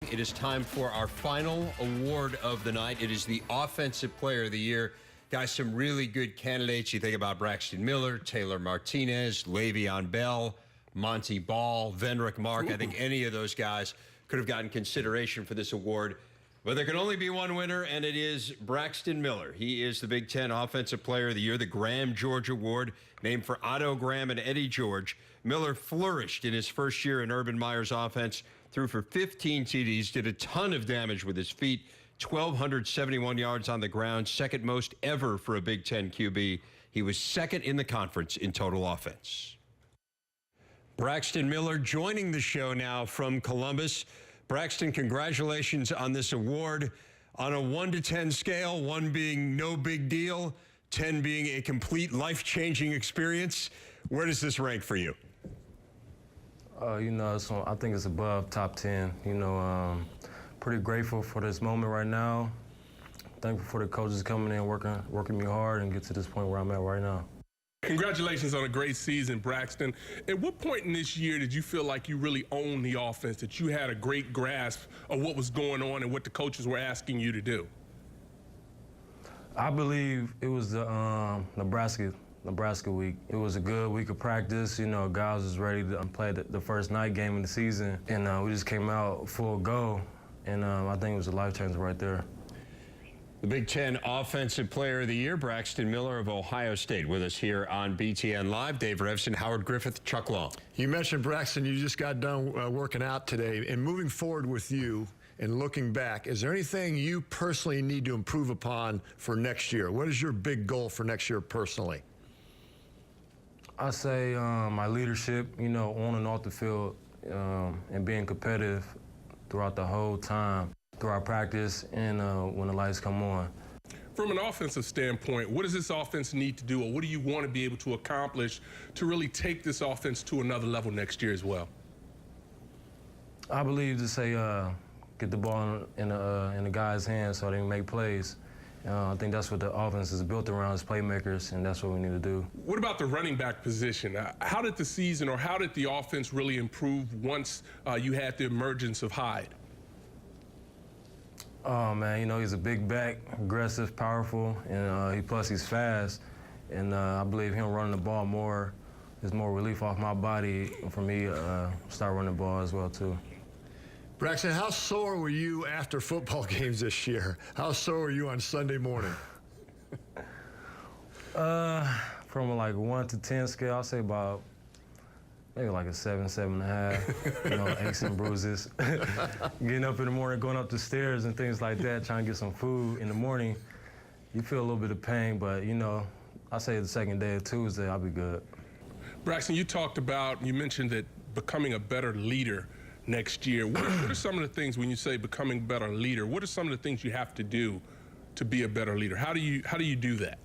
It is time for our final award of the night. It is the Offensive Player of the Year. Guys, some really good candidates. You think about Braxton Miller, Taylor Martinez, Le'Veon Bell, Monty Ball, Venrick Mark. I think any of those guys could have gotten consideration for this award. But there can only be one winner, and it is Braxton Miller. He is the Big Ten Offensive Player of the Year, the Graham George Award, named for Otto Graham and Eddie George. Miller flourished in his first year in Urban Meyer's offense, threw for 15 TDs, did a ton of damage with his feet, 1,271 yards on the ground, second most ever for a Big Ten QB. He was second in the conference in total offense. Braxton Miller joining the show now from Columbus. Braxton, congratulations on this award. On a 1 to 10 scale, 1 being no big deal, 10 being a complete life-changing experience, where does this rank for you? So I think it's above top 10. Pretty grateful for this moment right now. Thankful for the coaches coming in, working me hard, and get to this point where I'm at right now. Congratulations on a great season, Braxton. At what point in this year did you feel like you really owned the offense, that you had a great grasp of what was going on and what the coaches were asking you to do? I believe it was the Nebraska week. It was a good week of practice. Guys was ready to play the first night game of the season, and we just came out full go, and I think it was a life changer right there. The Big Ten Offensive Player of the Year, Braxton Miller of Ohio State, with us here on BTN Live. Dave Revson, Howard Griffith, Chuck Long. You mentioned, Braxton, you just got done working out today. And moving forward with you and looking back, is there anything you personally need to improve upon for next year? What is your big goal for next year personally? I say my leadership, on and off the field, and being competitive throughout the whole time, through our practice and when the lights come on. From an offensive standpoint, what does this offense need to do, or what do you want to be able to accomplish to really take this offense to another level next year as well? I believe to say get the ball in the guys' hands so they can make plays. I think that's what the offense is built around, is playmakers, and that's what we need to do. What about the running back position? How did the season, or how did the offense really improve once you had the emergence of Hyde? Oh, man, he's a big back, aggressive, powerful, and plus he's fast. And I believe him running the ball more is more relief off my body for me to start running the ball as well, too. Braxton, how sore were you after football games this year? How sore were you on Sunday morning? From like 1 to 10 scale, I'll say about maybe like a 7, 7.5, aches and bruises. Getting up in the morning, going up the stairs and things like that, trying to get some food in the morning, you feel a little bit of pain, but, I say the second day of Tuesday, I'll be good. Braxton, you mentioned that becoming a better leader next year. What are some of the things, when you say becoming a better leader, what are some of the things you have to do to be a better leader? How do you do that?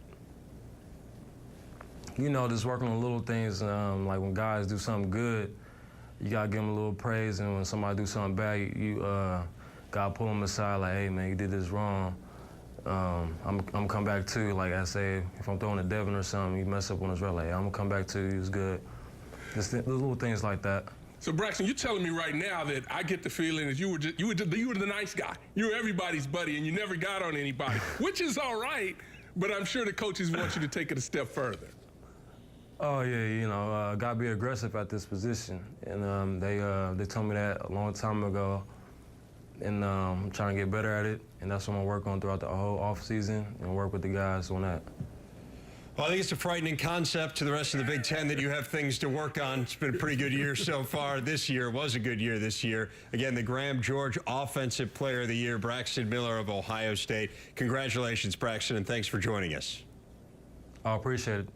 Just working on little things, like when guys do something good, you gotta give them a little praise, and when somebody do something bad, you gotta pull them aside, like, hey man, you did this wrong. I'm come back to you, like I say, if I'm throwing a Devin or something, you mess up on his route, like, hey, I'm gonna come back to you, it's good. Just little things like that. So Braxton, you're telling me right now that I get the feeling that you were the nice guy. You were everybody's buddy, and you never got on anybody, which is all right, but I'm sure the coaches want you to take it a step further. Oh yeah, gotta be aggressive at this position, and they told me that a long time ago, and I'm trying to get better at it, and that's what I'm gonna work on throughout the whole off season and work with the guys on that. Well, I think it's a frightening concept to the rest of the Big Ten that you have things to work on. It's been a pretty good year so far. This year was a good year this year. Again, the Graham George Offensive Player of the Year, Braxton Miller of Ohio State. Congratulations, Braxton, and thanks for joining us. I appreciate it.